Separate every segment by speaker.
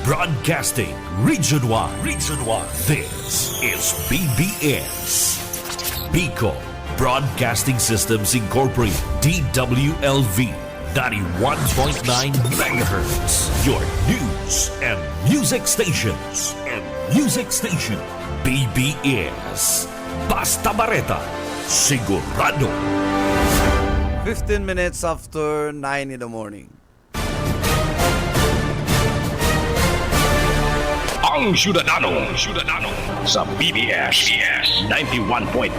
Speaker 1: Broadcasting Region 1. Region 1. This is BBS. Bicol Broadcasting Systems Incorporated. DWLV. 91.9 megahertz. Your news and music stations. BBS. Basta Bareta. Sigurado.
Speaker 2: 15 minutes after 9 in the morning.
Speaker 3: Ang Syudadano sa BBS 91.9.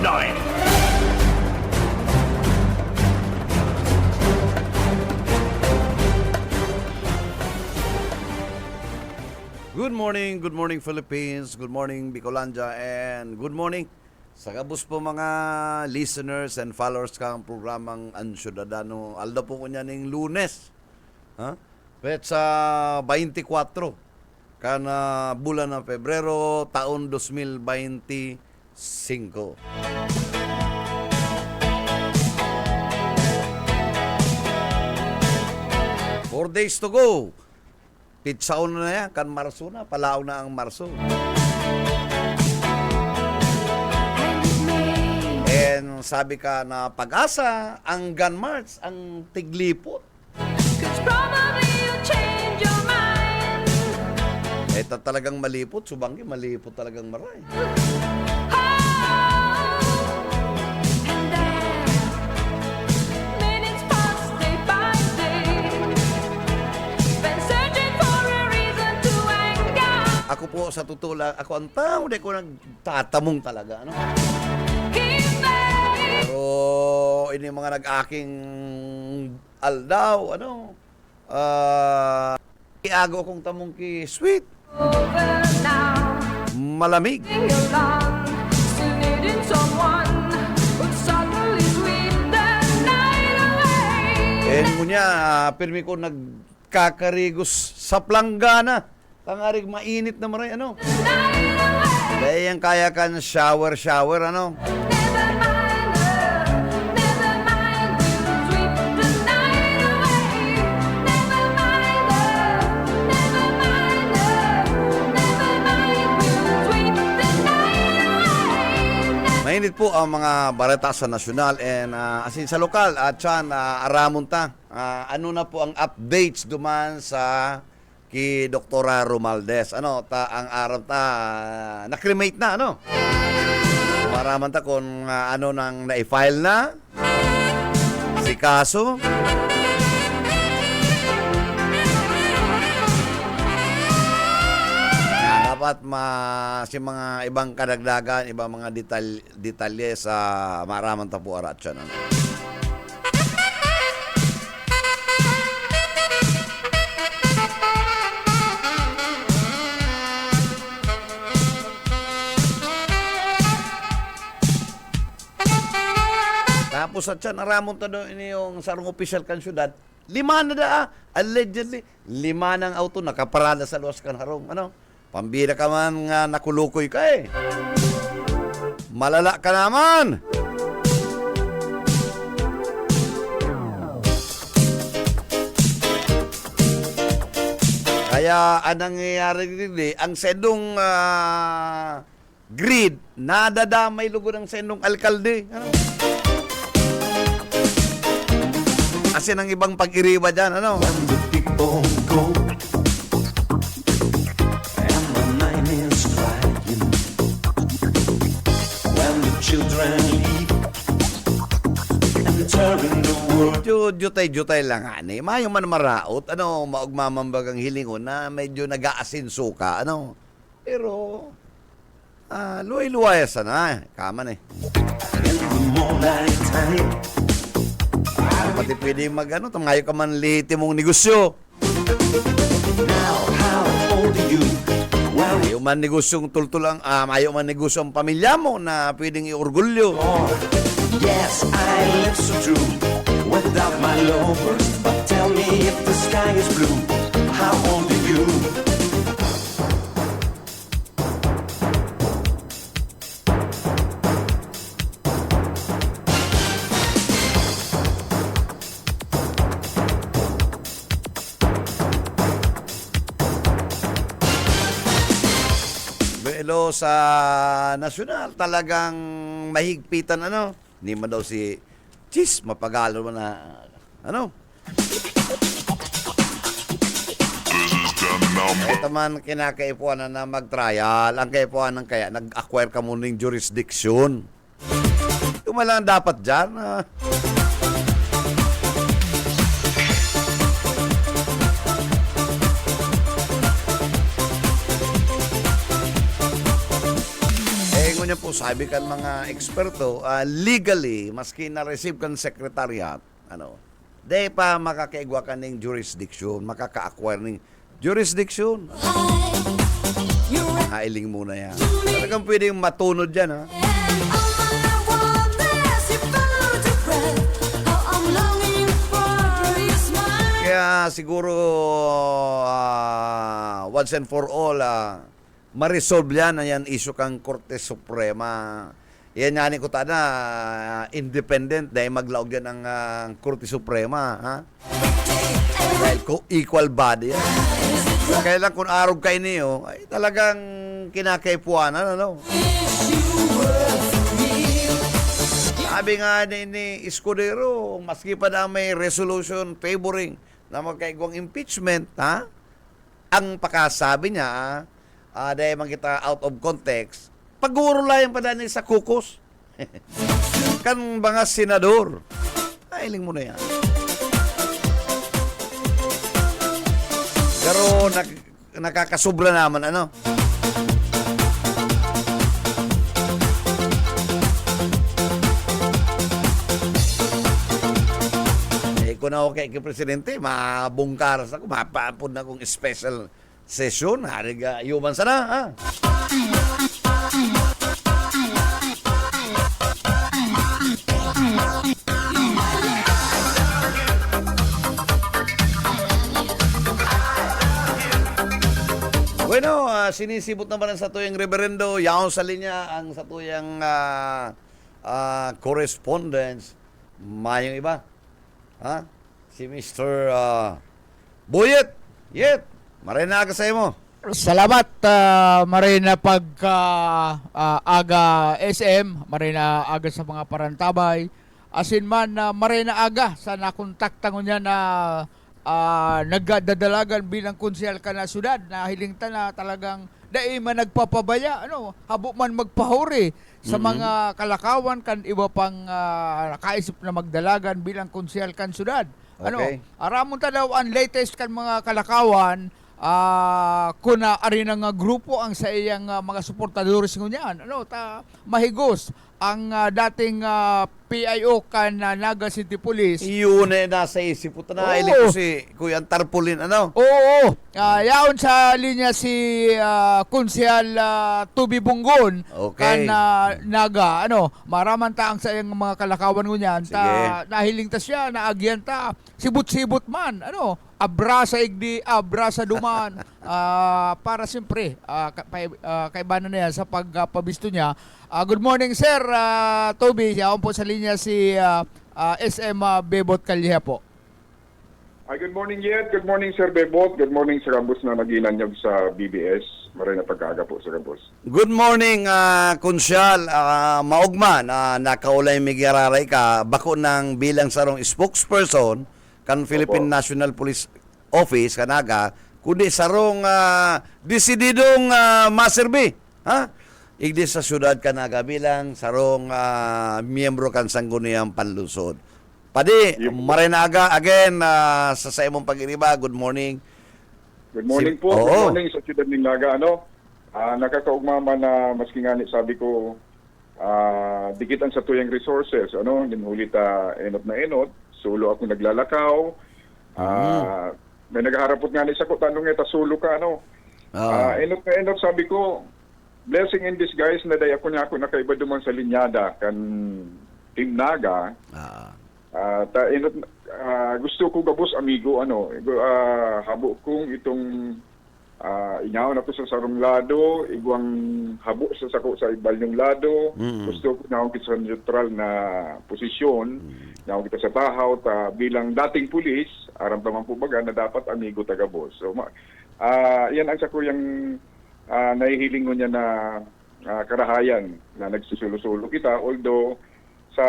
Speaker 2: Good morning Philippines, good morning Bicolandia, and good morning sa kabus po mga listeners and followers kang programang Ang Syudadano. Alda po ko niya ng Lunes. Petsa 24. Kana bulan ng Pebrero, taon 2025. 4 days to go. Pitsaon na yan, kan Marso na, palao na ang Marso. And sabi ka na pag-asa, ang gun march, ang tiglipot. Ito talagang malipot, subanggi, malipot talagang maray. Ako po sa totoo lang, ako ang tao, di ko nagtatamong talaga, ano? Pero, ini mga nag-aking aldaw, ano? Iago akong tamong ki sweet. Malamig. And munya, pirmi ko nagkakarigos sa planggana. Tangarig mainit na maray, ano? Dahil yung kaya kan shower, ano? Mainit po ang mga balita sa nasyonal and asin sa lokal at yan aramon ta. Ano na po ang updates duman sa ki Doktora Romualdez. Ano ta ang aram ta na-cremate na, ano? Maraman ta kung ano nang na-file na si kaso. Dapat si mga ibang kadagdagan, ibang mga detalye sa maraman ta po arat siya. Ano? Tapos at siya, naramon ta doon yung sarong official kan syudad. 5 na da, allegedly. 5 ng auto nakaparada sa luwas kan harong. Ano? Pambira ka man nga nakulukoy ka eh. Malala ka naman. Kaya anong nangyayari dito, ang sendong grid, nadadamay lugo ng sendong alkalde. Ano? Kasi ng ibang pag-iriwa dyan, ano?
Speaker 4: When the people go and the night is crying, when the children leave, entering the world.
Speaker 2: Jutay lang, ani. Mayo man maraot, ano, maugmamambag ang hilingon na medyo nag-aasinso ka, ano. Pero, luway-luway sana, kaman eh.
Speaker 4: In the moonlight time,
Speaker 2: Pati pwede mag-ano, tamayo ka man lihiti mong negosyo.
Speaker 4: now how old are you? Well,
Speaker 2: Mayo man negosyong tultulang, mayo man negosyong pamilya mo na pwedeng iorgulyo.
Speaker 4: yes, I live so true without my lovers. But tell me if the sky is blue, how old are you?
Speaker 2: Pero sa nasyonal, talagang mahigpitan, ano? Hindi man daw si Chis, mapagalo mo na, ano? Ito man kinakaipuan na mag-trial. Ang kaipuan ng kaya, nag-acquire ka muna ng jurisdiction. Ito man lang dapat dyan. Ngunyan po, sabi kan mga eksperto, legally, maski na-receive kan secretariat, ano, di pa makakaigwa ka ng jurisdiction, makaka-acquire ng jurisdiction. Hailing muna yan. Talagang pwedeng matunod yan, ha? Kaya siguro, once and for all, ma-resolve yan na yan issue kang Korte Suprema. Yan nga ni ko na independent dahil maglaog yan ang Korte Suprema. Ha? Dahil equal body yan. Kaya lang kung arog kayo niyo, ay talagang kinakaipuanan. Ano? Sabi nga ni Escudero, maski pa na may resolution favoring na magkaigwang impeachment, ha? Ang pakasabi niya, dahil man kita out of context, pag-uurulayan pa dahil sa kukos. Kan mga senador. Ailing mo na yan. Pero nakakasubra naman, ano? Kung ako kay Presidente, mabungkaras ako, mapapun na akong special session, hariga, yuman sana, ha? Bueno, sinisibot naman ang satuyang reverendo, yaon sa linya ang satuyang correspondence. Mayong iba, ha? Si Mr. Buyet, Yet. Marina sa mo.
Speaker 5: Salamat, Marina pagka aga SM, Marina aga sa mga parantabay. Asin man, Marina aga sa nakontaktan niya na nagdadalagan bilang konsyal ka na syudad na hilingtan na talagang dai man nagpapabaya, ano, habo man magpahuri sa mga kalakawan kan iba pang nakaisip na magdalagan bilang konsyal kan syudad. Ano,
Speaker 2: Okay.
Speaker 5: aramon ta daw ang latest kan mga kalakawan kuna ari nga grupo ang sa iyang mga suportadores ngunyan. Ano, ta mahigos ang dating PIO kan Naga City Police.
Speaker 2: Iyon na nasa isip ko.
Speaker 5: Oo.
Speaker 2: Ilig ko si Kuya Tarpaulin, ano?
Speaker 5: Oo, yaon sa linya si Konsyal Tubi Bunggon
Speaker 2: Okay.
Speaker 5: kan Naga, ano, maraman ta ang sa iyang mga kalakawan ngunyan. Ta
Speaker 2: Sige.
Speaker 5: nahiling ta siya, naagyan ta, sibut-sibut man, ano, abra sa igdi, abra sa duman, para siyempre, kaibanan na yan sa pagpabisto niya. Good morning, Sir Toby. Yaon po sa linya si SM Bebot Calleja po.
Speaker 6: Good morning, Yed. Good morning, Sir Bebot. Good morning, Sir Rambus na nag-inanyag sa BBS. Maray na pagkaaga po, Sir Rambus.
Speaker 2: Good morning, Konsyal. Maugma na nakaulay migiraray ka bako ng bilang sarong spokesperson kan Philippine National Police Office kanaga kundi sarong desididong maserbi, ha? Igdi sa syudad kanaga bilang sarong miyembro kan sangguniang panlusod. Padi, Marinaga again sa imong pag-iriba. Good morning.
Speaker 6: Good morning po.
Speaker 2: Oo.
Speaker 6: Good morning sa Siyudad ng Naga. Nakakaugmama na maski nga sabi ko, dikitan sa tuyang resources. Ano, ginhuli ta enot na enot. Sulo ako naglalakaw. May nagharapot nga ni sa ko, tanong ita sulo ka, ano. Enot na enot, sabi ko, blessing in disguise na day ako niya ako nakaiba duman sa linyada kan Team Naga. Gusto ko gabos amigo ano habo kong itong inyaw na ko sa sarong lado igwang habo sa sako sa ibalyong lado. Gusto ko na kita sa neutral na posisyon na kita sa tahaw ta bilang dating pulis aram pa man po baga na dapat amigo taga boss. So yan ang sako yung nahihiling mo niya na karahayan na nagsusulo-sulo kita. Although, sa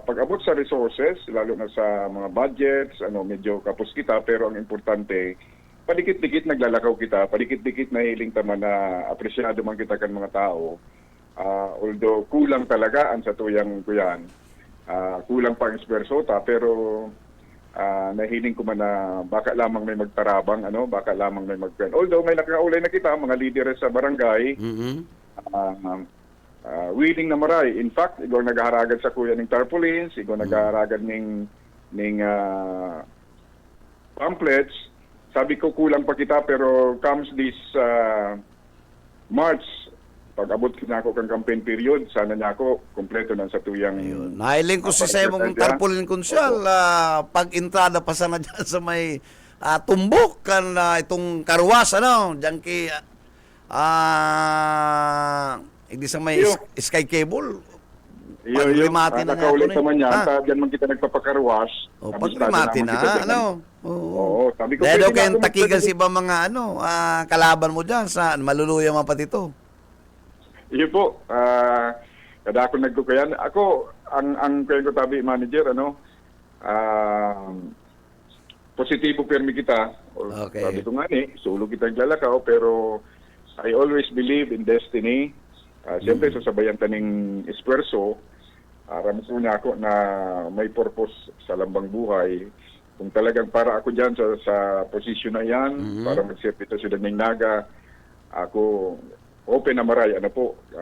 Speaker 6: pag-abot sa resources, lalo na sa mga budgets, medyo kapos kita, pero ang importante, padikit-dikit naglalakaw kita, padikit-dikit nahihiling tama na apresyado man kita kan mga tao. Although kulang talaga ang sa tuyang kuyan, kulang pa ang espersota, pero nahiling ko man na baka lamang may magtarabang, baka lamang may magkuyan. Although may nakaulay na kita, mga leader sa barangay, willing na maray. In fact, igaw naghaharagad sa kuya ng tarpaulins, igaw naghaharagad ng pamphlets. Sabi ko kulang pa kita, pero comes this March, pag abot na ako kang campaign period, sana niya ako kompleto na sa tuyang...
Speaker 2: Nahiling ko si sa mong tarpaulin konsyal, pag entrada pa sana dyan sa may tumbok kan itong karwas, dyan kay hindi sa may sky cable. Paglimati na nga
Speaker 6: nakaulit
Speaker 2: ito
Speaker 6: naman yan, dyan man kita nagpapakarwas.
Speaker 2: Paglimati na,
Speaker 6: Oo, sabi ko,
Speaker 2: dahil daw
Speaker 6: pwede na
Speaker 2: kayong
Speaker 6: ako
Speaker 2: takigan si ba mga kalaban mo dyan sa maluluya man pati ito.
Speaker 6: Iyo po, kada ako nagkukayan. Ako, ang kaya ko tabi manager, positibo permi kita.
Speaker 2: Okay.
Speaker 6: Sabi ko nga sulo kita naglalakaw, pero I always believe in destiny. Siyempre, sasabayan taning esperso, ramos ko niya ako na may purpose sa lambang buhay. Kung talagang para ako dyan sa posisyon na yan, para mag-serve sa ng Naga, ako open na maray.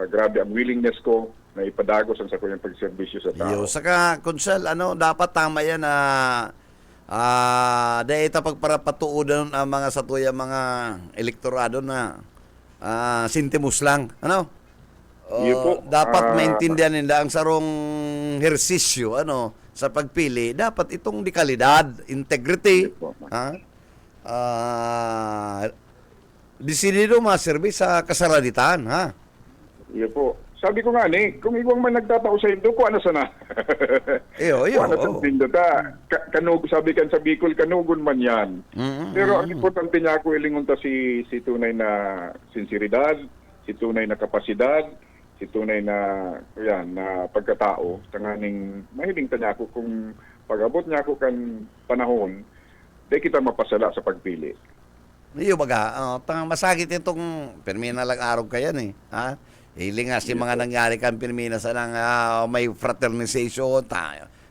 Speaker 6: Grabe ang willingness ko na ipadagos ang sa kanyang pagserbisyo sa tao.
Speaker 2: Saka, Konsel, dapat tama yan na dahil ita pagparapatuodan ang mga satuya mga elektorado na sintimus lang. Dapat maintindihan nila ang sarong hersisyo sa pagpili. Dapat itong dekalidad, integrity, disinido maserbi sa kasaraditan,
Speaker 6: Iyo po. Sabi ko nga kung iwang man nagtatao sa Indo, kuha na sana.
Speaker 2: Iyo.
Speaker 6: Kuha na sa Indo ta. Kanug, sabi kan sa Bicol, kanugon man yan. Pero ang importante niya ako ilingon ta si tunay na sinseridad, si tunay na kapasidad, si tunay na pagkatao. Tanganing mahiling ta niya ako kung pag-abot niya ako kan panahon, di kita mapasala sa pagpili.
Speaker 2: Iyo baga, masakit itong permina lang araw kayan Hiling nga si mga nangyari kan permina sa nang may fraternization,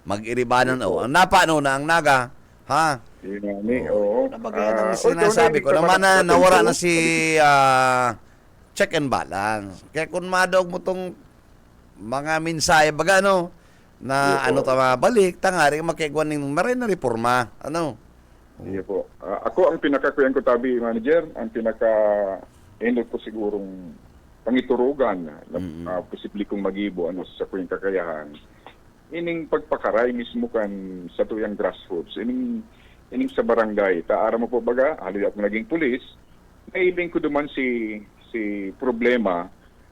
Speaker 2: mag-iribanan ang napano na ang Naga,
Speaker 6: Oo.
Speaker 2: Nabagayan ang sinasabi ko naman na nawara na si check and balance. Kaya kung madog mo tong mga mensahe baga na balik, tangari makikwan ng maray na reforma.
Speaker 6: Iya po. Ako ang pinakakuyan ko tabi, manager, ang pinaka-endot ko sigurong pangiturugan na posible kong magibo sa kuyang kakayahan. Ining pagpakaray mismo kan sa tuyang grassroots. Ining sa barangay. Taara mo po baga, hali ako naging pulis, nailing ko duman si problema.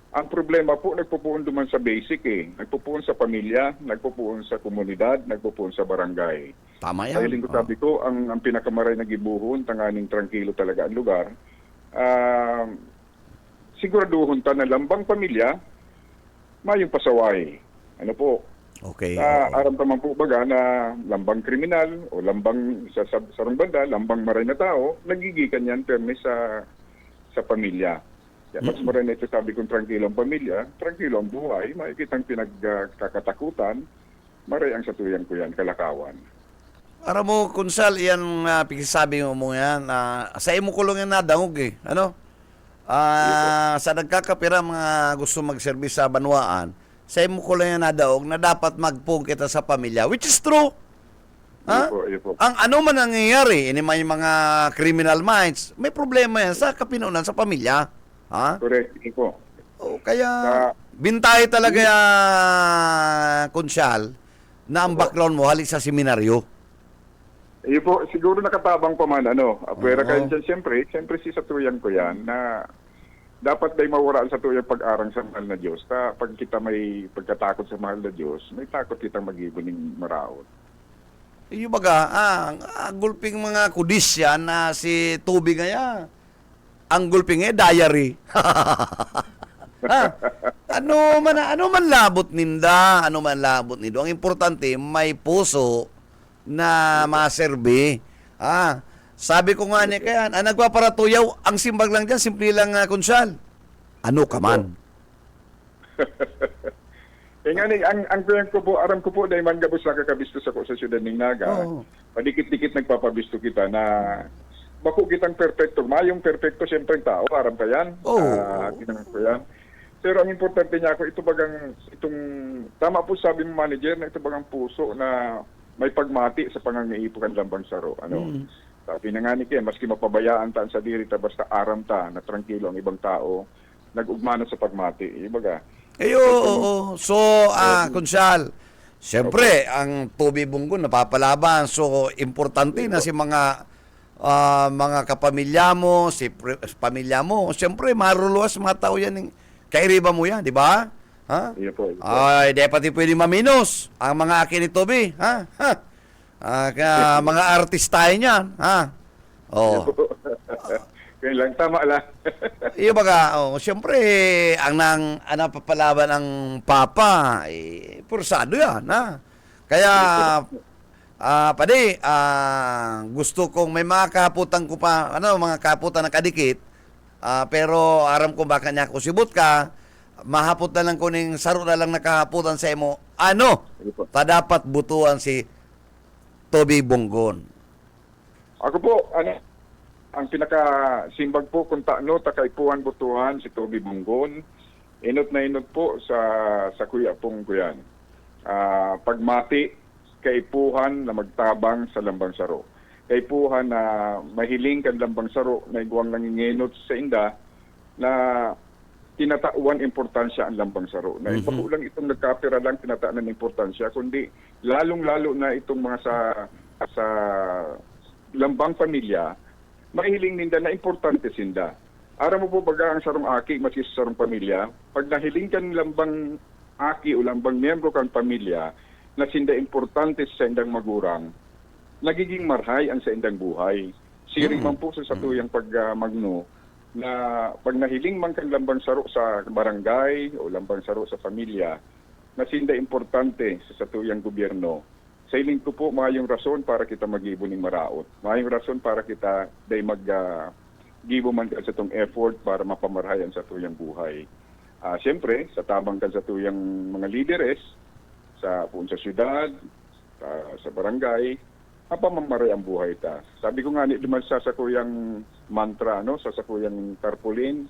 Speaker 6: Ang problema po, nagpupuon duman sa basic Nagpupuon sa pamilya, nagpupuon sa komunidad, nagpupuon sa barangay.
Speaker 2: Tama yan.
Speaker 6: Dahil ko sabi ko, ang pinakamaray na gibuhon, tanganing trangkilo talaga ang lugar, siguraduhon ta na lambang pamilya, mayong pasaway.
Speaker 2: Okay.
Speaker 6: Aram naman po baga na lambang kriminal o lambang sa sarong banda, lambang maray na tao, nagigikan yan perme sa pamilya. Kaya mas maray na ito sabi kong trangkilo ang pamilya, trangkilo ang buhay, makikitang pinagkakatakutan, maray ang satuyang ko yan, kalakawan.
Speaker 2: Para mo, Kunsal, yan pikisabi mo yan, sa imo kulong yan nadangog sa nagkakapira mga gusto mag-service sa banwaan, sa imo ko lang yan nadaog na dapat magpung kita sa pamilya, which is true.
Speaker 6: Iyo po.
Speaker 2: Ang man nangyayari, ini may mga criminal minds, may problema yan sa kapinunan sa pamilya.
Speaker 6: Correct, iyo po.
Speaker 2: Kaya, bintay talaga Kunsyal, na ang background mo halik sa seminaryo.
Speaker 6: Iyo po, siguro nakatabang pa man, Pwera kayo dyan, siyempre si Satuyan ko yan, na dapat day mawala sa tuyang pag-arang sa mahal na Diyos. Pag kita may pagkatakot sa mahal na Diyos, may takot kitang mag-ibon ng maraot.
Speaker 2: Yung baga, gulping mga kudisya na si tubig ngaya. ang gulping diary. Ha? Ano man labot ninda, ano man labot nindo. Ang importante, may puso na maserbi. Sabi ko nga ni kaya, nagpaparatuyaw, ang simbag lang dyan, simple lang, Konsyal. Ano ka man?
Speaker 6: Nga ni, ang kuyan ko po, aram ko po, dahil man gabos na kakabistos ako sa siyudad ng Naga,
Speaker 2: Oo.
Speaker 6: padikit-dikit nagpapabisto kita na bako kitang perfecto. Mayong perfecto, siyempre ang tao, aram pa yan.
Speaker 2: Oo.
Speaker 6: Ginangan ko yan. Pero ang importante niya ako, itong, tama po sabi mo manager, na ito bagang puso na may pagmati sa pangangaipukan lambang saro. Sabi na nga ni Ken, maski mapabayaan taan sa diri ta, basta aram ta, na tranquilo ang ibang tao, nag-ugmana sa pagmati. Ibaga,
Speaker 2: Oo. So, Konsyal, siyempre, ang Toby Bunggon napapalaban. So, importante na si mga kapamilya mo, pamilya mo. Siyempre, maruluwas mga tao yan. Kairiba mo yan, di ba? Ha?
Speaker 6: Iya po.
Speaker 2: Ay, di pati pwede maminos ang mga akin ni Toby. Ha? Kaya mga artista niyan. Ha? Oh.
Speaker 6: Kaya lang, tama lang.
Speaker 2: Iyo baga, siyempre, ang napapalaban ng papa, pursado yan, ha? Kaya, gusto kong may mga kahaputan ko pa, mga kahaputan na kadikit, pero aram ko baka niya kusibot ka, mahapot na lang kuning saro na lang nakahaputan sa imo, dapat butuan si Toby Bunggon.
Speaker 6: Ako po, ang pinaka-simbag po kung takaipuan butuhan si Toby Bunggon, inot na inot po sa kuya pong kuyan. Pagmati, kaipuhan na magtabang sa lambang saro. Kaipuhan na mahiling kan lambang saro na iguang nangingenot sa inda na tinatauan importansya ang lambang saro. Na iba po lang itong nagkapira lang tinataan ng importansya, kundi lalong-lalo na itong mga sa lambang pamilya, mahiling ninda na importante sinda. Aram mo po baga ang sarong aki, maski sa sarong pamilya, pag nahiling kan lambang aki o lambang miyembro kan pamilya, na sinda importante sa indang magurang, nagiging marhay ang sa indang buhay. Siring man po sa satuyang pagmagno, na pag nahiling man kan lambang saro sa barangay o lambang saro sa pamilya, na sinda importante sa satuyang gobyerno, sa iling ko po, mayong rason para kita mag-ibo ng maraot. Mayong rason para kita day mag-gibo man ka sa itong effort para mapamarhayan sa tuyang buhay. Siyempre, sa tabang ka sa tuyang mga lideres, sa syudad, sa barangay, mapamaray ang buhay ta. Sabi ko nga, duman sa kuyang mantra, sa kuyang tarpaulin,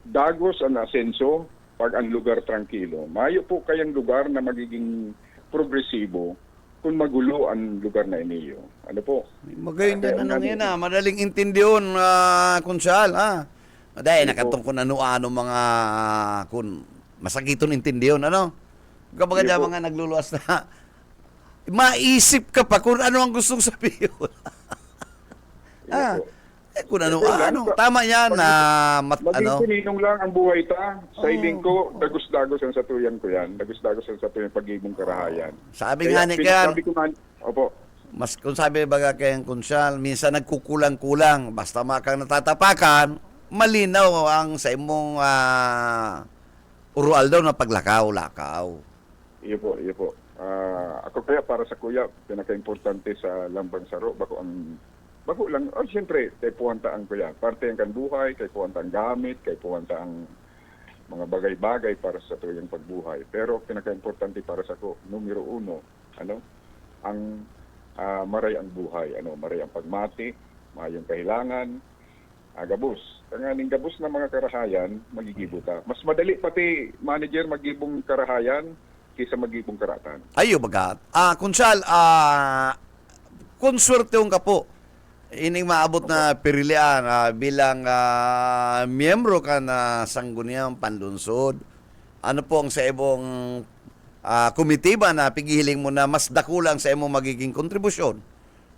Speaker 6: dagos ang asenso pag ang lugar tranquilo. Mayo po kayang lugar na magiging progresibo kung magulo ang lugar na iniyo. Ano po?
Speaker 2: Magayon din yan, madaling intindihon, Konsyal, ha? Dahil nakatong kung ano mga kung masakiton intindihon, Kapag
Speaker 6: Iyo po.
Speaker 2: mga nagluluwas na, maisip ka pa kung ano ang gustong sabihin.
Speaker 6: Iyo po.
Speaker 2: Kung tama yan na
Speaker 6: Maging kuninong lang ang buhay ta. Sa iling ko, dagos-dagos ang satuyan ko yan. Dagos-dagos ang satuyan pag-ibong karahayan.
Speaker 2: Sabi nga ni Ken,
Speaker 6: Sabi ko nga, opo.
Speaker 2: mas kung sabi baga kayang Konsyal, minsan nagkukulang-kulang, basta makang natatapakan, malinaw ang sa imong urual daw na paglakaw-lakaw.
Speaker 6: Iyo po. Ako kaya para sa kuya, pinaka-importante sa lambang saro, bako lang, siyempre, kay puwanta ang kuya. Parte ang kan buhay, kay puwanta ang gamit, kay puwanta ang mga bagay-bagay para sa tuyang pagbuhay. Pero pinaka-importante para sa ko, numero uno, ang maray ang buhay, maray ang pagmati, mayong kahilangan, gabos. Tanganing gabos na mga karahayan, magigibo ta. Mas madali pati, manager, magibong karahayan kaysa magibong karatan.
Speaker 2: Ayo baga. Konsyal, konsuerteong ka po. Ining maabot na pirilian bilang miyembro ka na sangguniang panlunsod. Ano po ang sa ibong komitiba na pigihiling mo na mas dakulang sa imong magiging kontribusyon?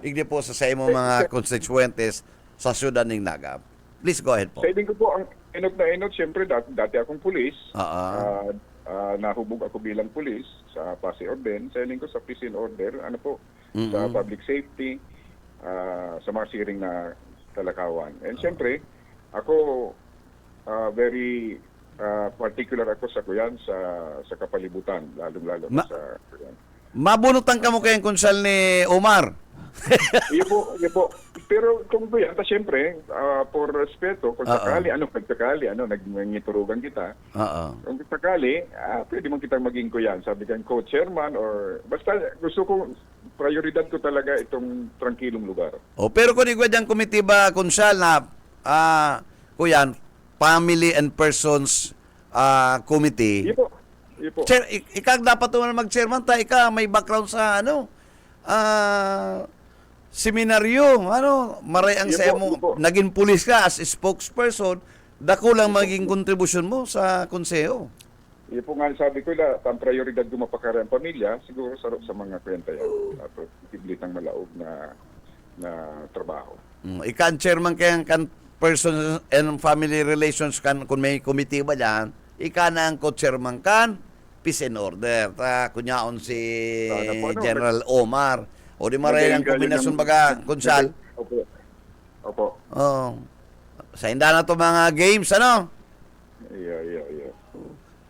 Speaker 2: Igdi po sa imong mga constituentes sa syudad ng Naga. Please go ahead po.
Speaker 6: Sa ko po, ang inot na inot, siyempre, dati akong pulis. Nahubog ako bilang pulis sa Pasay Orden. Sa ko sa peace and order, sa public safety, sa mga siring na talakawan. And siyempre, ako very particular ako sa kuyan sa kapalibutan, lalong-lalo na
Speaker 2: Ma-
Speaker 6: sa kuyan.
Speaker 2: Mabunutan ka mo kayong konsal ni Omar.
Speaker 6: Iyo po. Pero kung kuyan, siyempre, for respeto, kung
Speaker 2: Oo.
Speaker 6: sakali, nagngiturugan kita,
Speaker 2: Oo.
Speaker 6: kung sakali, pwede mo kitang maging kuyan. Sabi kan co-chairman or basta gusto ko, prioridad ko talaga itong trangkilong lugar.
Speaker 2: O, pero kung igwa dyan komitiba konsal na, kuyan, Family and Persons Committee,
Speaker 6: Iyo po. Iyo po.
Speaker 2: Chair, ikaw dapat naman mag-chairman ta, ikaw may background sa seminaryo, maray ang
Speaker 6: Yun
Speaker 2: sa
Speaker 6: po,
Speaker 2: mo,
Speaker 6: yun po.
Speaker 2: naging pulis ka as a spokesperson, dako lang maging kontribusyon mo sa konseho.
Speaker 6: Iyo po nga sabi ko ang prioridad ko mapakari ang pamilya, siguro sarap sa mga kwenta yan. At tiblitang malaog na trabaho.
Speaker 2: Ika ang chairman kaya kan Persons and Family Relations kan, kung may committee ba dyan, ika na ang co-chairman kan, peace and order. Kunyaon si
Speaker 6: Sana po,
Speaker 2: General Omar. O di maray ang kombinasyon baga, konsal.
Speaker 6: Opo. Opo.
Speaker 2: Oh. Sa hinda na to mga games,
Speaker 6: Iya.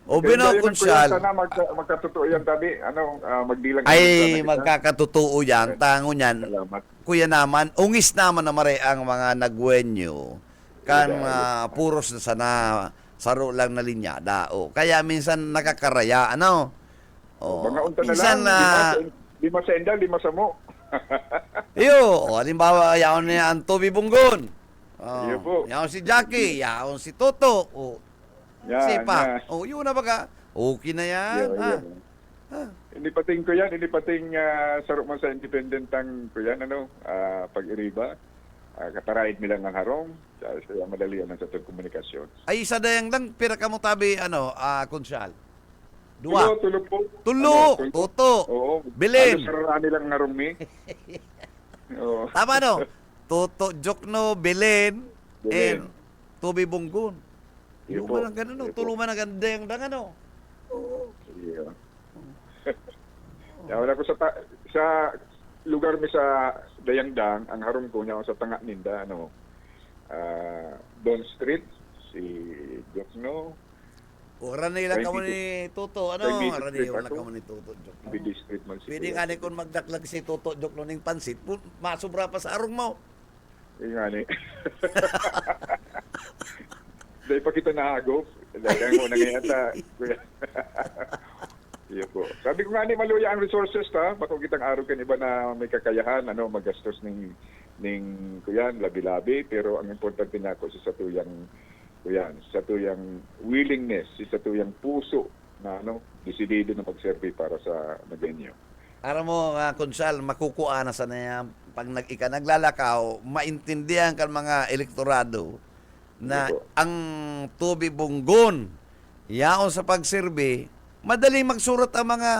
Speaker 2: O bino,
Speaker 6: Kaya
Speaker 2: konsal.
Speaker 6: sana magkatotoo yan tabi. Magdilang
Speaker 2: Ay,
Speaker 6: sana kita.
Speaker 2: magkakatotoo yan. Tango niyan.
Speaker 6: Salamat.
Speaker 2: Kuya naman, ungis naman na maray ang mga nagwenyo. Kan puros na sana saro lang na linyada. O, kaya minsan nakakaraya, O,
Speaker 6: Mga unta na
Speaker 2: minsan
Speaker 6: lang. Lima sa endal, lima sa mo.
Speaker 2: halimbawa, yaon niya ang Toby Bunggon.
Speaker 6: Iyo po.
Speaker 2: Yaon si Jackie, yaon si Toto. O,
Speaker 6: Yan,
Speaker 2: sipa.
Speaker 6: yan.
Speaker 2: O, yun na baga. Okay na yan.
Speaker 6: Iya. Hindi pating ko yan, hindi pating sarok man sa independent ang ko yan, pag-iriba. Kataraid nilang ang harong, kaya madali yan sa komunikasyon.
Speaker 2: Ay, isa dayang lang, pira ka mo tabi, konsyal. Dua.
Speaker 6: Tulo po.
Speaker 2: Tulo. Toto.
Speaker 6: Oo.
Speaker 2: Bilin.
Speaker 6: Sararaan nilang ang harong ni. Oo.
Speaker 2: Tama, Toto, Jokno, Belen,
Speaker 6: Belen.
Speaker 2: and Toby Bunggon.
Speaker 6: Iyo
Speaker 2: Tuluman
Speaker 6: po.
Speaker 2: ang ganun,
Speaker 6: Iyo po.
Speaker 2: tuluman ang gandang
Speaker 6: Iya. Ya wala ko sa lugar mi sa Dayangdang, ang harong ko niya sa tanga ninda Don Street, si Jokno,
Speaker 2: Ora na ilang
Speaker 6: Twenty
Speaker 2: kamo ni Toto,
Speaker 6: Twenty
Speaker 2: Ora na
Speaker 6: street
Speaker 2: ilang
Speaker 6: ako.
Speaker 2: kamo ni Toto, Jokno.
Speaker 6: BD Street man si
Speaker 2: Pwede
Speaker 6: Kuya.
Speaker 2: nga ni kung magdaklag si Toto, Jokno ning pansit, masubra pa sa arong mo.
Speaker 6: Yung nga ni. Dahil pa kita naagop. Dahil mo nangayata. Iyo po. Sabi ko nga ni maluya ang resources bako kitang araw kan iba na may kakayahan magastos ning kuyan labi-labi pero ang importante na ako sa tuyang willingness, sa tuyang puso na desidido na pagserve para sa Nagenyo.
Speaker 2: Aram mo, konsal, makukuha na sa niya, pag naglalakaw, maintindihan kan mga elektorado na
Speaker 6: Opo.
Speaker 2: ang Toby Bunggon, yaon sa pagserbe, madaling magsurat ang mga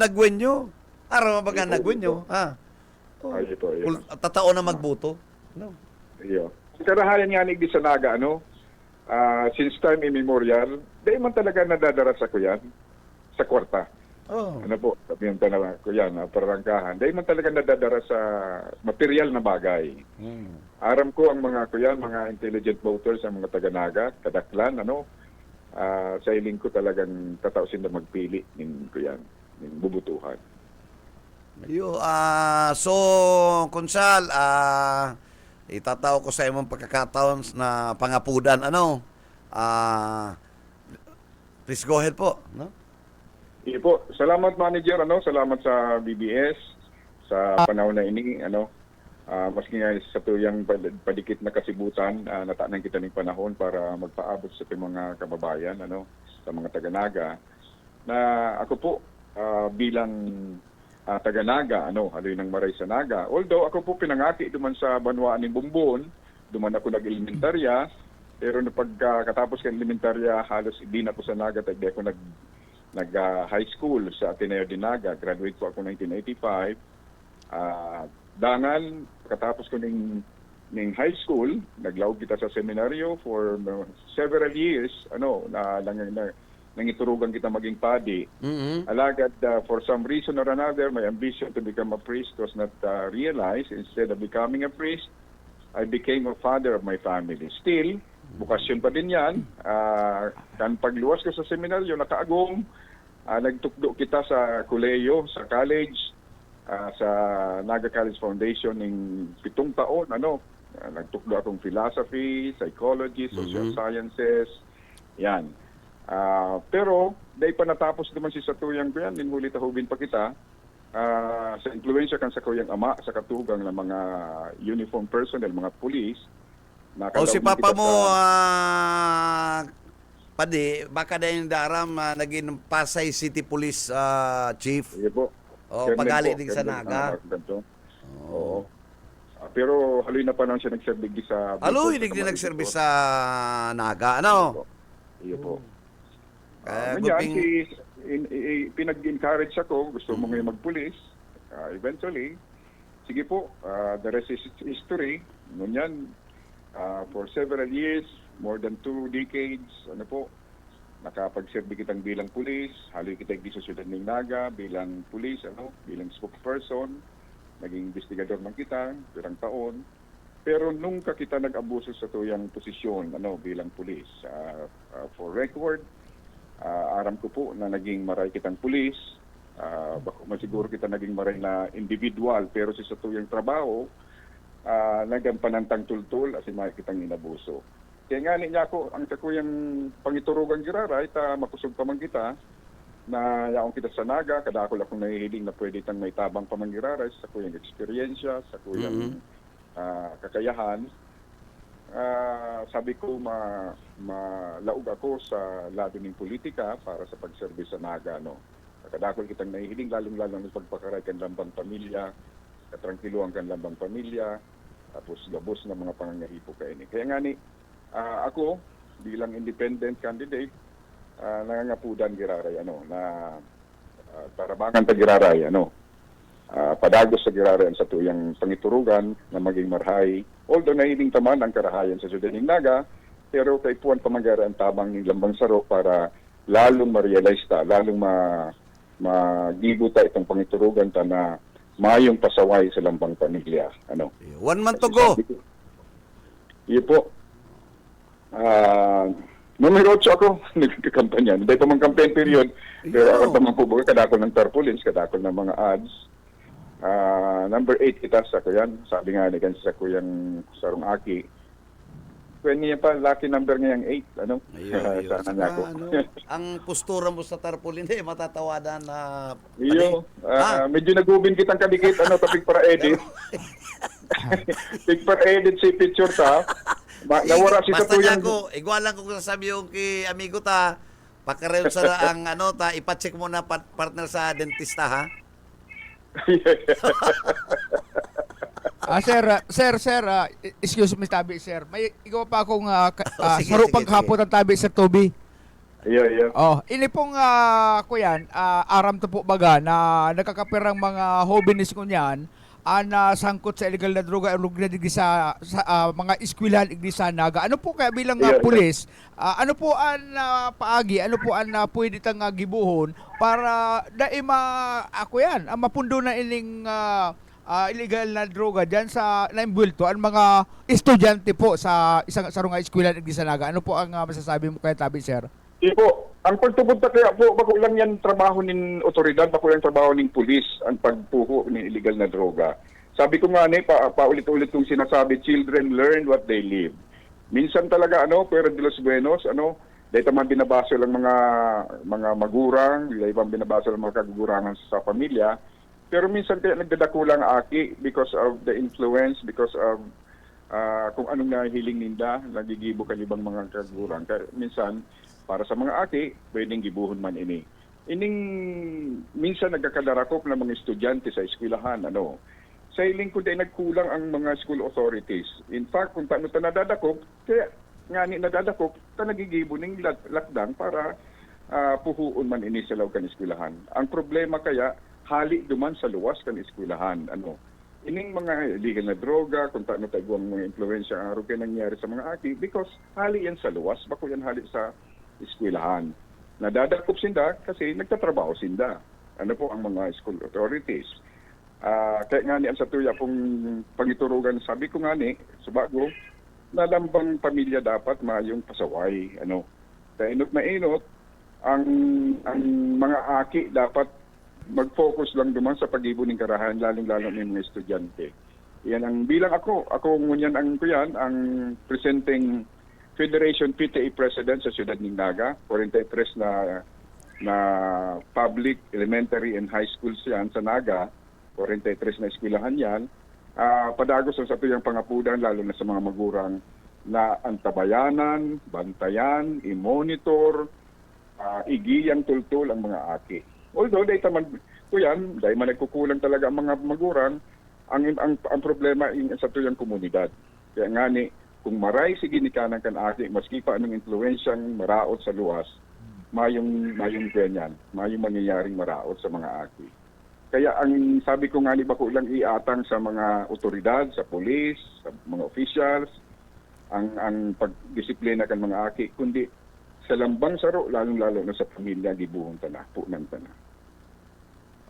Speaker 2: nagwenyo. Aram mo ba ka
Speaker 6: Opo,
Speaker 2: nagwenyo?
Speaker 6: Ay, ito, ayun.
Speaker 2: Tatao na magbuto. No.
Speaker 6: Iyo. Karahayan nga ni sa Naga, since time immemorial, dahil man talaga nadadara sa kuyan, sa kwarta.
Speaker 2: Oh.
Speaker 6: Sabi yung tanawa ko yan, parangkahan. Dahil man talaga nadadara sa material na bagay. Aram ko ang mga kuyan, mga intelligent voters, ang mga taga-Naga, kadaklan, sa iling ko talagang tatausin na magpili ng kuyan, ng bubutuhan.
Speaker 2: So, konsal, itataw ko sa imong pagkakataon na pangapudan, please go ahead po, no?
Speaker 6: Iyo po, salamat manager, salamat sa BBS sa panahon na ini, maski nga sa tuyang padikit na kasibutan, natanang kita ng panahon para magpaabot sa ating mga kababayan, sa mga taga-Naga, na ako po bilang taga-Naga, haloy ng Maray sa Naga. Although ako po pinangati duman sa Banwaan ng Bumbon, duman ako nag-elementarya, pero pagkatapos ng elementarya, halos hindi na ako sa Naga, tagdi ako nag-high school sa Ateneo de Naga. Graduate po ako 1985. Dangan, pagkatapos ko ng high school, naglaog kita sa seminaryo for several years, nangiturugan kita maging padi. Alagad, for some reason or another, my ambition to become a priest was not realized. Instead of becoming a priest, I became a father of my family. Still, bukasyon pa din yan. Kan pagluwas ko sa seminaryo, nakaagom, nagtukdo kita sa koleyo, sa college, sa Naga College Foundation ng 7 taon. Nagtukdo akong philosophy, psychology, social sciences. Yan. Pero, dahil pa natapos naman si Satuyang ko yan, ninhuli tahubin pa kita, sa influensya kan sa kuyang ama, sa katugang ng mga uniform personnel, mga police.
Speaker 2: O si Papa mo, Padi, baka dahil daram naging Pasay City Police Chief.
Speaker 6: Sige po.
Speaker 2: O, pagali din sa
Speaker 6: Colonel,
Speaker 2: Naga.
Speaker 6: Oo. Pero haloy na pa naman siya nagserbigi sa...
Speaker 2: Hindi din nagservis sa Naga, ano?
Speaker 6: Iyo po.
Speaker 2: Guping...
Speaker 6: Pinag-encourage ako, gusto mo ngayon magpulis. Eventually, sige po, the rest is history. Ngunyan, for several years, more than 2 decades, nakapag-serve kitang bilang pulis, haloy kita sa siyudad ng Naga, bilang pulis, bilang spokesperson, naging investigador man kita, pirang taon. Pero nung kita nag-abuso sa tuyang posisyon, bilang pulis, for record, aram ko po na naging maray kitang pulis, bako masiguro kita naging maray na individual, pero sa tuyang trabaho, nagampanantang tultul as in kitang inabuso. Kaya nga niya ako, ang kakuyang pangiturugan giraray, makusog pa man kita, na yaong kita sa Naga, kadakol akong nahihiling na pwede tang may tabang pa man giraray sa kuyang eksperyensya, sa kuyang kakayahan. Sabi ko, malaog ako sa lado ng politika para sa pagservice sa Naga. Kadakol kitang nahihiling, lalong-lalong sa pagpakaray kan lambang pamilya, katrangkiluan kan lambang pamilya, tapos gabos ng mga pangangahipo kaini. Kaya nga ako, bilang independent candidate, nangangapudan giraray, na tarabangan ta giraray, padagos sa giraray sa tuyang pangiturugan na maging marhay. Although nahiling taman ang karahayan sa siyudad ng Naga, pero kay puwan pamagara ang tabang ng lambang saro para lalong ma-realize ta, lalong magibuta itong pangiturugan ta na mayong pasaway sa lambang pamilya.
Speaker 2: 1 month to go.
Speaker 6: Iyo po. Numero 8 ako, nagkakampanya. Hindi pa man campaign period, pero ako pa man po kadakol ng tarpaulins, kadakol ng mga ads. Number 8 kita sa kuyan. Sabi nga ni sa kuyang Sarong Aki. Kwen niya pa, lucky number ngayang 8. Sana ako.
Speaker 2: Ang postura mo sa tarpaulin, matatawadan na...
Speaker 6: Iyo, medyo nagubin kitang kadikit, tapig para edit. Pig para edit si picture ta. Nawara si
Speaker 2: basta
Speaker 6: Satuyang.
Speaker 2: niya ko, igualan ko sabi yung kay amigo ta, pakareon sa ang ipacheck mo na partner sa dentista, ha?
Speaker 5: Sir, excuse me, tabi, sir. May ikaw pa akong
Speaker 2: Sige,
Speaker 5: saro
Speaker 2: sige,
Speaker 5: paghapon ng tabi, Sir Toby.
Speaker 6: Iya.
Speaker 5: Ini pong kuyan, aram to po baga na nakakapirang mga hobinis ko niyan, na sangkot sa illegal na droga digdi sa mga eskwelahan igdi sa Naga. Ano po kaya bilang pulis, ano po ang paagi, ano po ang pwede tang gibuhon para mapundo na ining illegal na droga diyan sa naimbulto ang mga estudyante po sa isang sarong eskwelahan igdi sa Naga. Ano po ang masasabi mo kay tabi, sir?
Speaker 6: Ipo, ang pagtubod kaya po, bako lang yan trabaho ng otoridad, bako lang trabaho ng pulis, ang pagpuho ng illegal na droga. Sabi ko nga paulit-ulit kong sinasabi, children learn what they live. Minsan talaga, pero de los buenos, dahil taman binabasa lang mga magurang, dahil ibang binabasa lang mga kagurangan sa pamilya, pero minsan kaya nagdadakulang aki because of the influence, because of kung anong nahihiling ninda, nagigibo kan ibang mga kagurang. Kaya minsan, para sa mga aki, pwedeng gibuhon man ini. Ining minsan nagkakadarakop ng mga estudyante sa eskwelahan, Sa iling ko din nagkulang ang mga school authorities. In fact, kung paano ta nadadakop, kaya nga nadadakop, ta nagigibo ng lakdang para puhuon man ini sa law kan eskwelahan. Ang problema kaya, hali duman sa luwas kan eskwelahan, Ining mga illegal na droga, kung paano tayo ang mga influensya ang araw kaya nangyari sa mga aki, because hali yan sa luwas, bako yan hali sa eskwelahan. Nadadakop sinda kasi nagtatrabaho sinda. Ano po ang mga school authorities. Kaya nga ni ang satuya pong pangiturugan, sabi ko nga ni, subago, nalambang pamilya dapat mayong pasaway. Ano? Kaya inot na inot, ang mga aki dapat mag-focus lang duman sa pag-ibon ng karahan, lalong-lalo ng mga estudyante. Yan ang bilang ako ngunyan ang kuyan, ang presenting Federation PTA President sa Siyudad ng Naga, 43 na public, elementary and high schools yan sa Naga, 43 na eskwelahan yan. Padagos ang sa tuyang pangapudan, lalo na sa mga magurang, na antabayanan, bantayan, i-monitor, igiyang tultul ang mga aki. Although, dahil taman ko yan, dahil man nagkukulang talaga ang mga magurang, ang problema sa tuyang komunidad. Kaya nga ni, kung maray sige ni kanang kan aki, maski pa anong influensyang maraot sa luwas, mayong ganyan, mayong mangyayaring maraot sa mga aki. Kaya ang sabi ko nga ni bako lang iatang sa mga otoridad, sa pulis, sa mga officials, ang pagdisiplina kan mga aki, kundi sa lambang saro, lalong-lalo na sa pamilya, gibuhong tanah, punang tanah.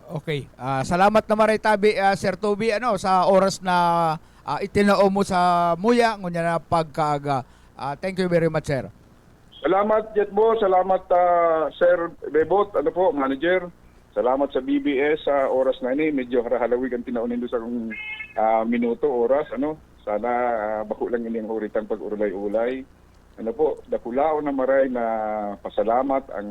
Speaker 5: Okay. Salamat na maray tabi, Sir Toby, sa oras na itinao mo sa muya, ngunya na pagkaaga. Thank you very much, sir.
Speaker 6: Salamat, Jetbo. Salamat, Sir Bebot, manager. Salamat sa BBS sa oras na ini. Medyo harahalawig ang tinaunin doon sa kong minuto, oras. Sana bako lang ini ang huritan pag-urulay-ulay. Dakulao na maray na pasalamat ang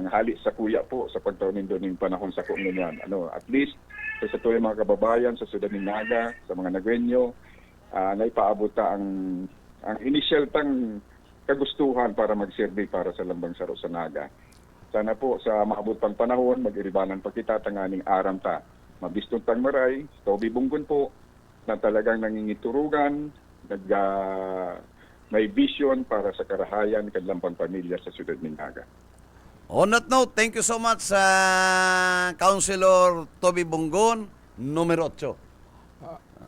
Speaker 6: hali sa kuya po sa pagtaunin doon ng panahon sa komunyan. At least sa tuloy mga kababayan sa Siyudad ng Naga, sa mga Nagwenyo, na ipaabot ang initial tang kagustuhan para mag-survey para sa Lambang Saro sa Naga. Sana po sa maabot pang panahon, mag-iribanan pa kita tanganing aram ta. Mabistong tang maray, Toby Bunggon po, na talagang nangingiturugan, may vision para sa karahayan ng Lambang pamilya sa Siyudad ng Naga.
Speaker 2: On that note, thank you so much sa Councilor Toby Bunggon, numero 8.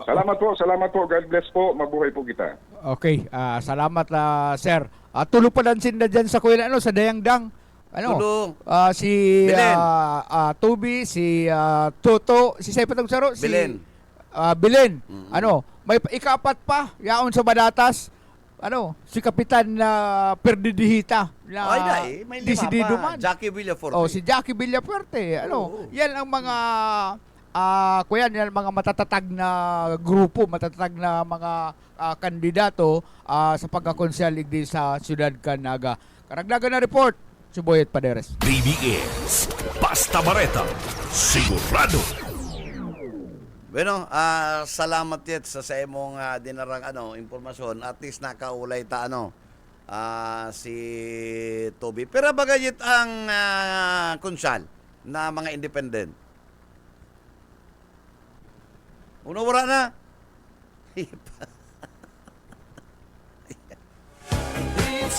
Speaker 6: Salamat po. God bless po. Mabuhay po kita.
Speaker 5: Okay. Salamat, sir. Tulo pa lang sinda dyan sa kuya, sa Dayangdang.
Speaker 2: Tulo.
Speaker 5: Si
Speaker 2: Belen.
Speaker 5: Toby, si Toto, si Sepatong Saro, si
Speaker 2: Belen.
Speaker 5: Belen. May ikaapat pa, yaon sa Badatas. Si Kapitan Perdidihita na
Speaker 2: may lima
Speaker 5: desidido
Speaker 2: pa.
Speaker 5: man.
Speaker 2: Jackie Villaforte.
Speaker 5: Si Jackie Villafuerte.
Speaker 2: Oo.
Speaker 5: Yan ang mga yan ang mga matatatag na grupo, matatatag na mga kandidato sa pagkakonseling di sa Siyudad Naga. Karagdagan na report, Suboyet Paderes.
Speaker 1: BBS Basta Bareta, sigurado.
Speaker 2: Bueno, salamat yet sa imong dinarang impormasyon. At least nakaulay ta si Toby. Pero bagayit ang konsyal na mga independent. Wala na.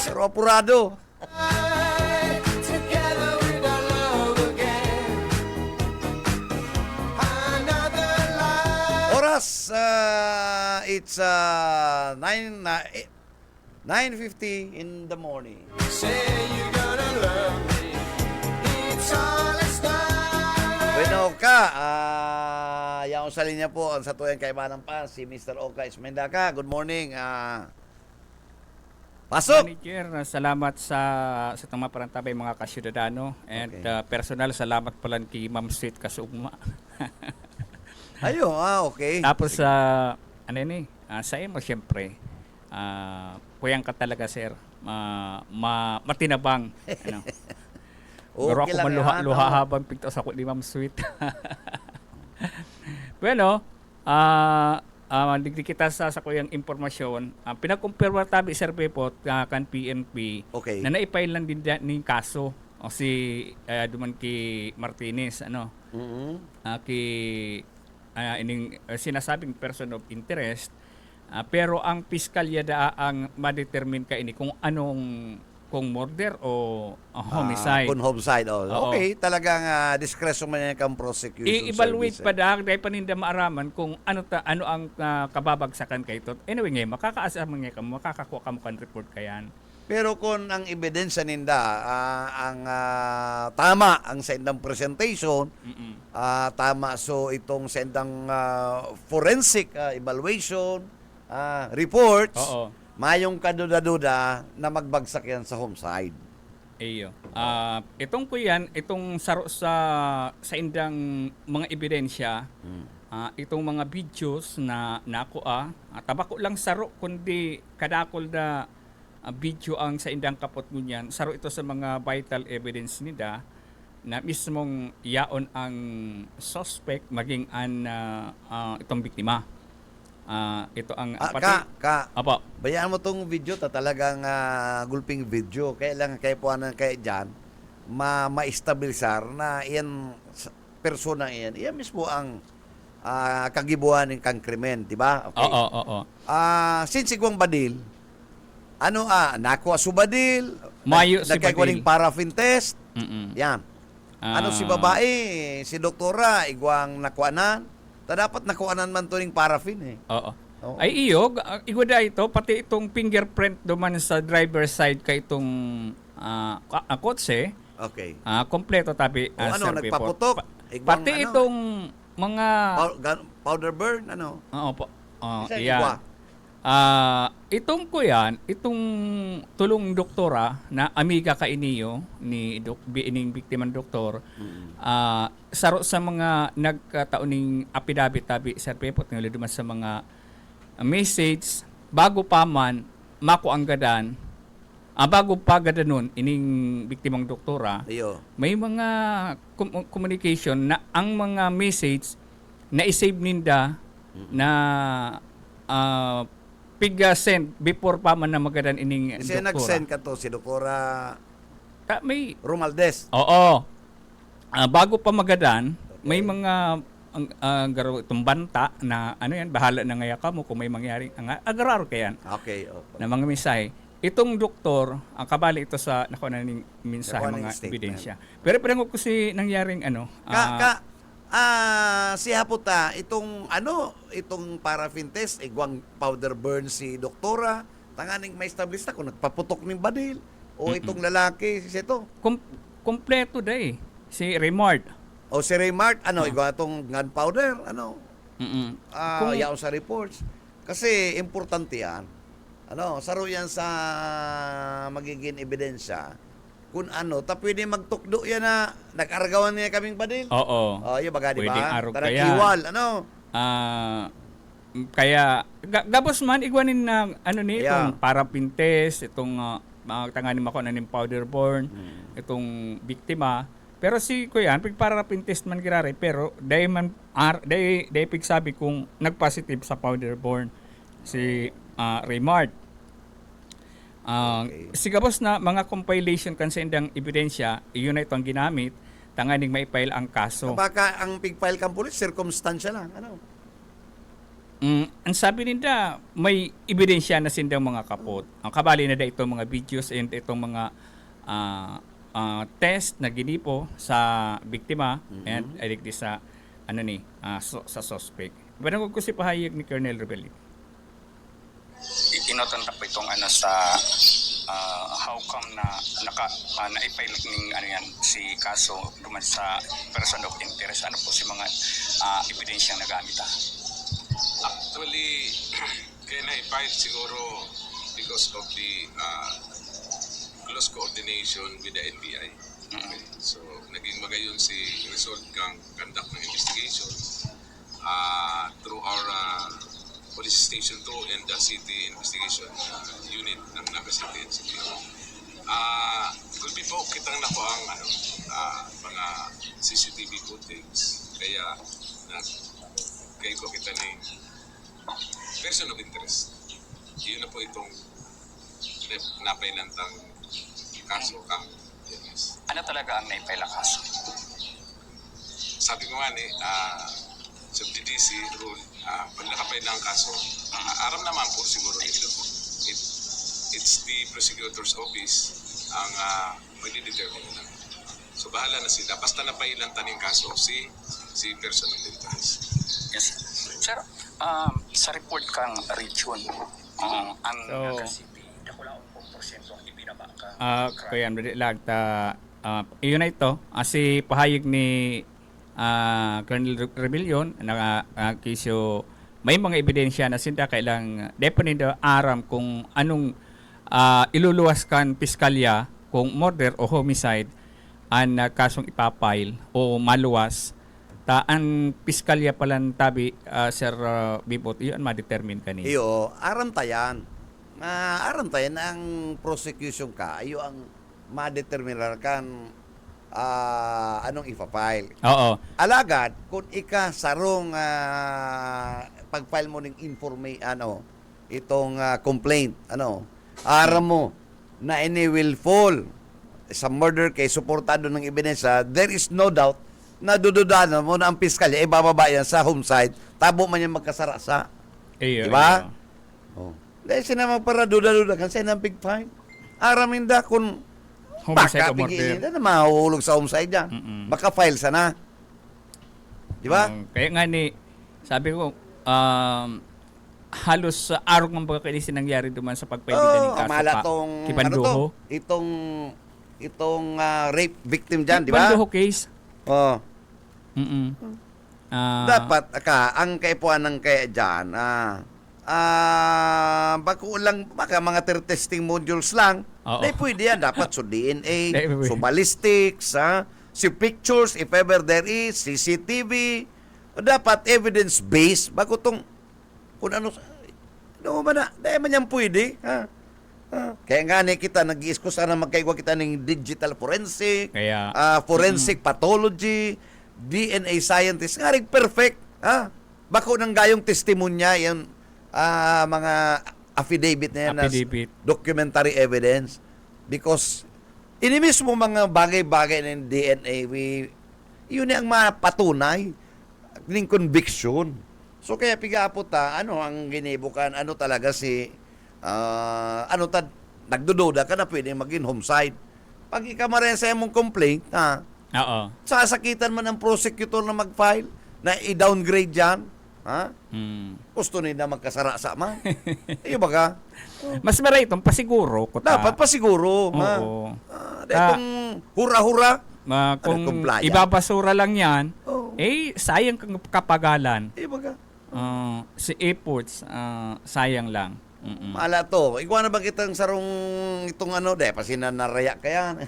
Speaker 2: Pero apurado. Oras, it's 9:50 in the morning. Bueno ka, yaon sa linya po ang sa tuyang kaibanan pa si Mr. Oka Ismendaka. Good morning. Pasok.
Speaker 7: Manager, salamat sa itong mga parantabay mga kasyudadano and
Speaker 2: Okay.
Speaker 7: personal salamat pala kay Ma'am Sweet Kasugma.
Speaker 2: Ayo, okay.
Speaker 7: Tapos sa imo syempre, puyang ka talaga sir, matinabang. Pero ako
Speaker 2: lang yan,
Speaker 7: maluha habang pinto sa ni Ma'am Sweet. Bueno, digdi kita sa kuyang impormasyon. Pinag-compare tabi Sir Pepot kan PNP
Speaker 2: Okay.
Speaker 7: na naipail lang din ni kaso o si duman ki Martinez
Speaker 2: Mhm.
Speaker 7: ining sinasabing person of interest pero ang piskalya da ang ma-determine ka ini kung kung murder o homicide.
Speaker 2: Kung homicide.
Speaker 7: Oo.
Speaker 2: Okay, talagang discretion man yan kang prosecution
Speaker 7: I-evaluate
Speaker 2: service.
Speaker 7: pa dahil paninda maaraman kung ano ang kababagsakan kay ito. Anyway, ngayon, makakaasa mga ka, makakakuha ka mo kan report kayan.
Speaker 2: Pero kung ang ebidensya ninda tama ang sa indang presentation, tama so itong sa indang forensic evaluation reports,
Speaker 7: Oo.
Speaker 2: mayong kaduda-duda na magbagsak yan sa homicide.
Speaker 7: Iyo. Itong kuyan, itong saro sa indang mga ebidensya, itong mga videos na nakuha, tabako lang saro kundi kadakol na video ang sa indang kapot ngunyan. Saro ito sa mga vital evidence nila na mismong yaon ang suspect maging an itong biktima. Ito ang Apo.
Speaker 2: Bayaan mo tong video talagang gulping video. Kailangan kayo po kaya dyan ma-estabilisar na iyan persona iyan. Iyan mismo ang kagibuhan ng kang krimen, di ba? Okay.
Speaker 7: Oo.
Speaker 2: Since igwang badil, nakuha su badil,
Speaker 7: Mayo si
Speaker 2: nagkagwaning
Speaker 7: badil.
Speaker 2: paraffin test, yan. Si
Speaker 7: Ah.
Speaker 2: babae, si doktora, igwang nakuanan, dapat nakuanan man to ng paraffin eh.
Speaker 7: Oo.
Speaker 2: Oo.
Speaker 7: Ay igwada ito, pati itong fingerprint duman sa driver side kay itong kotse,
Speaker 2: Okay.
Speaker 7: kompleto tabi.
Speaker 2: O
Speaker 7: Sir Pepo.
Speaker 2: nagpaputok, igwang
Speaker 7: Pati itong mga...
Speaker 2: powder burn,
Speaker 7: Oo po.
Speaker 2: Isa
Speaker 7: Yan.
Speaker 2: igwa.
Speaker 7: Itong kuyan, itong tulong doktora na amiga ka iniyo ni ining biktimang doktor, saro sa mga nagkatauning apidabit tabi Sir Pepo ng duman sa mga message bago pa man mako ang gadan, bago pa gadanon ining biktimang doktora,
Speaker 2: Iyo.
Speaker 7: may mga communication na ang mga message na i-save ninda na piga-send before pa man na magadan ining
Speaker 2: Kasi
Speaker 7: doktora.
Speaker 2: nag-send ka to si Doktora
Speaker 7: May
Speaker 2: Romaldes.
Speaker 7: oo. Bago pa magadan, may mga garo itong banta na bahala na ngaya ka mo kung may mangyari agarar kayan
Speaker 2: Okay. Okay.
Speaker 7: na mga mensahe. Itong doktor, ang kabali ito sa nakuha na ning mensahe
Speaker 2: Nakuha ng
Speaker 7: mga
Speaker 2: statement.
Speaker 7: ebidensya. Pero pinangog ko si nangyaring
Speaker 2: Si Haputa, itong paraffin test, igwang powder burn si doktora, tanganing may establish na kung nagpaputok ng badil, o itong lalaki, si ito.
Speaker 7: kompleto day si Raymart.
Speaker 2: O si Raymart, igwa itong gunpowder,
Speaker 7: Kung-
Speaker 2: yaon sa reports. Kasi importante yan. Saro yan sa magiging ebidensya. Kung pwede magtukdo yan na nag-aragawan niya kaming badil.
Speaker 7: Oo.
Speaker 2: Yung baga, di
Speaker 7: Pwedeng
Speaker 2: ba?
Speaker 7: arog
Speaker 2: Tarang
Speaker 7: kaya.
Speaker 2: iwal,
Speaker 7: Kaya gabos man igwanin na
Speaker 2: Yeah.
Speaker 7: itong parapin test, itong tanganin mo na ng powder burn, itong biktima. Pero si kuya, pag parapin test man girare, pero day pigsabi kung nagpositive sa powder burn si Raymart.
Speaker 2: Okay.
Speaker 7: Sigabos na mga compilation kan sa indang ebidensya, iyon na ito ang ginamit, tanganing maipile ang kaso.
Speaker 2: Baka ang pig-file kang pulis, circumstansya lang.
Speaker 7: Ang sabi nila, may ebidensya na sindang mga kapot. Ang kabali na da itong mga videos and itong mga test na ginipo sa biktima and adik sa sa suspect. Banang ko si pahayag ni Colonel Rebelli.
Speaker 8: Inotan na po itong sa how come na naipile ning yan si kaso duman sa person of interest, ano po si mga ebidensyang nagamit
Speaker 9: Actually, kaya na-file siguro because of the close coordination with the NBI. Okay. So, naging magayon si result kang conduct ng investigation through our Police Station 2 and the City Investigation Unit ng Naga City NCP. Kulpi po kitang na po ang mga CCTV footage. Kaya kayo po kita ng person of interest. Yun na po itong napailantang kaso kang yes.
Speaker 8: Ano talaga ang naipile na kaso?
Speaker 9: Sabi ko nga sa DDC rule, pag nakapail na ang kaso, aram naman po siguro ito. It's the prosecutor's office ang magdidetermine na. So bahala na sila. Basta napailantan yung kaso si person of interest.
Speaker 8: Yes. Sir, sa report kang region, ang Naga City, nakulaon po porsyento ang
Speaker 7: Kaya lang iyon na ito si pahayag ni Colonel Rebellion na kisyo may mga ebidensya na sinda kailang dependido aram kung anong iluluwas kan piskalya kung murder o homicide ang kasong ipapile o maluwas ang piskalya palang tabi Sir Bibot iyon ma-determine kanina.
Speaker 2: Iyo, aram tayan. Aram tayan ang prosecution ka, iyo ang madeterminar kan anong ipafile.
Speaker 7: Oo.
Speaker 2: Alagad, kung ika sarong pag-file mo ng itong complaint, aram mo na ini will fall sa murder case, suportado ng ebidensya, there is no doubt na dududahan mo na ang piskalya ibababa yan sa homicide, tabo man yan magkasara sa.
Speaker 7: Iyo,
Speaker 2: Diba?
Speaker 7: iyo.
Speaker 2: Dahil sinama para duda-duda kan sa ng big fine. Araminda kung
Speaker 7: Homicide
Speaker 2: baka
Speaker 7: o murder.
Speaker 2: pigilin na mahuhulog sa homicide yan. Baka file sana. Diba?
Speaker 7: Kaya nga sabi ko, halos araw ng pagkakailis nangyari duman sa pagpaibigan ng kaso
Speaker 2: malatong,
Speaker 7: Kibanduho.
Speaker 2: Itong rape victim dyan, di ba?
Speaker 7: Kibanduho case.
Speaker 2: Oh.
Speaker 7: Dapat
Speaker 2: Dapat, ang kaipuan ng kaya dyan, baka mga testing modules lang,
Speaker 7: Oo.
Speaker 2: pwede yan. Dapat so DNA,
Speaker 7: Pwede.
Speaker 2: so ballistics, si pictures, if ever there is, CCTV, dapat evidence-based, bago tong, kung ano ba na, dahil man yan pwede, Kaya nga kita, nag-iisko sana magkaigwa kita ng digital forensic,
Speaker 7: Kaya,
Speaker 2: forensic pathology, DNA scientist, nga rin perfect, bako ng gayong testimonya, yung mga affidavit na yan,
Speaker 7: Affidavit.
Speaker 2: documentary evidence, because ini mismo mga bagay-bagay ng DNA, yun ang mapatunay ng conviction. So kaya pigapot ano ang ginibukan, ano talaga nagdududa ka na pwede maging homicide. Pag ikamaren sa mong complaint,
Speaker 7: oo.
Speaker 2: sasakitan man ng prosecutor na mag-file, na i-downgrade yan, gusto nila magkasara sa man. Iyo ba ka?
Speaker 7: Mas maray itong pasiguro ko ta.
Speaker 2: Dapat pa siguro.
Speaker 7: Oo.
Speaker 2: Itong hura-hura.
Speaker 7: Kung
Speaker 2: Compliant.
Speaker 7: ibabasura lang yan,
Speaker 2: Oo.
Speaker 7: sayang kang kapagalan.
Speaker 2: Iyo ba ka?
Speaker 7: Si efforts, sayang lang.
Speaker 2: Mala to. Ikaw na ba kitang sarong itong pasinanaraya ka yan.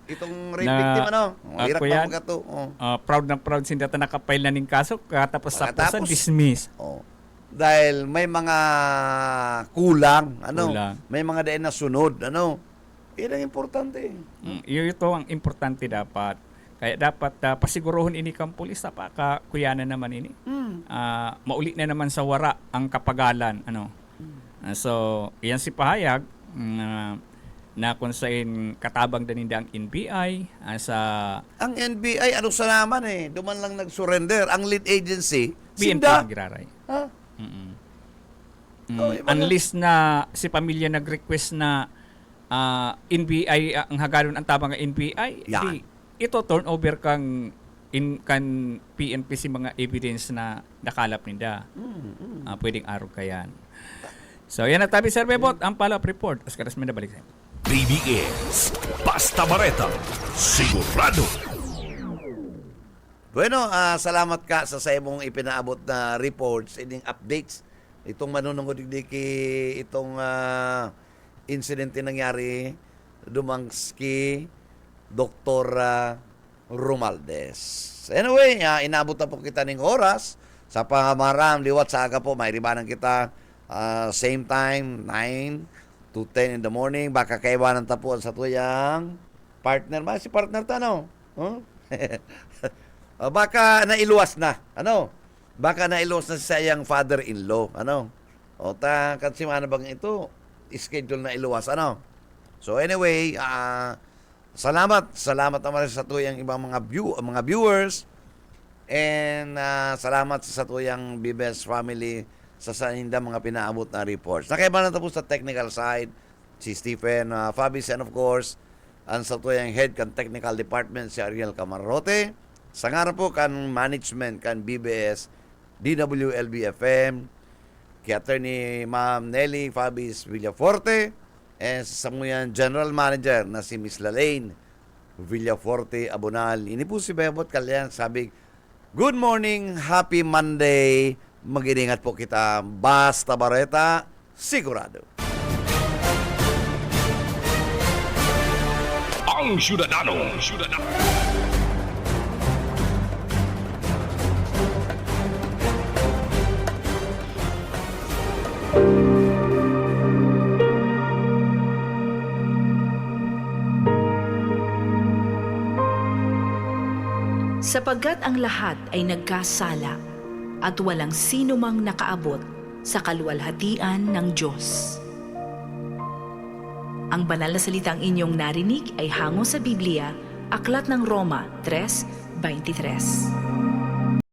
Speaker 2: Itong rape victim, hirap
Speaker 7: ako
Speaker 2: pa
Speaker 7: yan.
Speaker 2: mga to.
Speaker 7: Proud na proud sinda ta nakapile na ning kaso katapos dismiss.
Speaker 2: Dahil may mga kulang,
Speaker 7: Kulang.
Speaker 2: may mga dain na sunod, Yan ang importante.
Speaker 7: Ito ang importante dapat. Kaya dapat pasiguruhon ini kang pulis pa kuyanan naman ini. Maulit na naman sa wara ang kapagalan, so iyan si pahayag na kung saan katabang din ang NBI sa
Speaker 2: Ang NBI sa naman duman lang nag-surrender ang lead agency
Speaker 7: PNP
Speaker 2: sinda.
Speaker 7: ang giraray.
Speaker 2: Iba
Speaker 7: Unless na si pamilya nag-request na NBI ang haganon ang tabang ng NBI,
Speaker 2: Yan.
Speaker 7: ito turn over kan PNP si mga evidence na nakalap ninda. Pwedeng araw kayan. So yan at tabi Sir Bebot ang follow-up report. Oscar Esmenda balik sa inyo.
Speaker 1: BBS Basta Bareta, sigurado.
Speaker 2: Bueno, salamat ka sa imong ipinaabot na reports and updates. Itong manunungod itong incident na nangyari dumangski Dr. Romualdez. Anyway, inabot na po kita ng oras sa pangamaram liwat sa aga po, may ribanan kita same time 9 to 10 in the morning, baka kaiwanan tapuan sa tuyang partner. Si partner tanong. Baka nailuwas na. Baka nailuwas na sa iyang father-in-law. Kasi mana bang ito, schedule na iluwas. So anyway, salamat naman sa tuyang ibang mga viewers. And salamat sa tuyang BBS family sa saninda mga pinaabot na reports. Nakaiba na tapos sa technical side, si Stephen Fabis, and of course, ang sa tuyang head kan technical department, si Ariel Camarote. Sa nga po kan management kan BBS, DWLB FM, kay Attorney Ma'am Nelly Fabis Villaforte, and sa Sangguniang General Manager na si Miss Lalaine Villaforte Abonal. Ini po si Bebot Kalyan, sabi, good morning, happy Monday, mag-iingat po kita, basta bareta, sigurado.
Speaker 3: Ang Ciudadano.
Speaker 10: Sapagkat ang lahat ay nagkasala at walang sino mang nakaabot sa kaluwalhatian ng Diyos. Ang banal na salitang inyong narinig ay hango sa Biblia, Aklat ng Roma 3:23.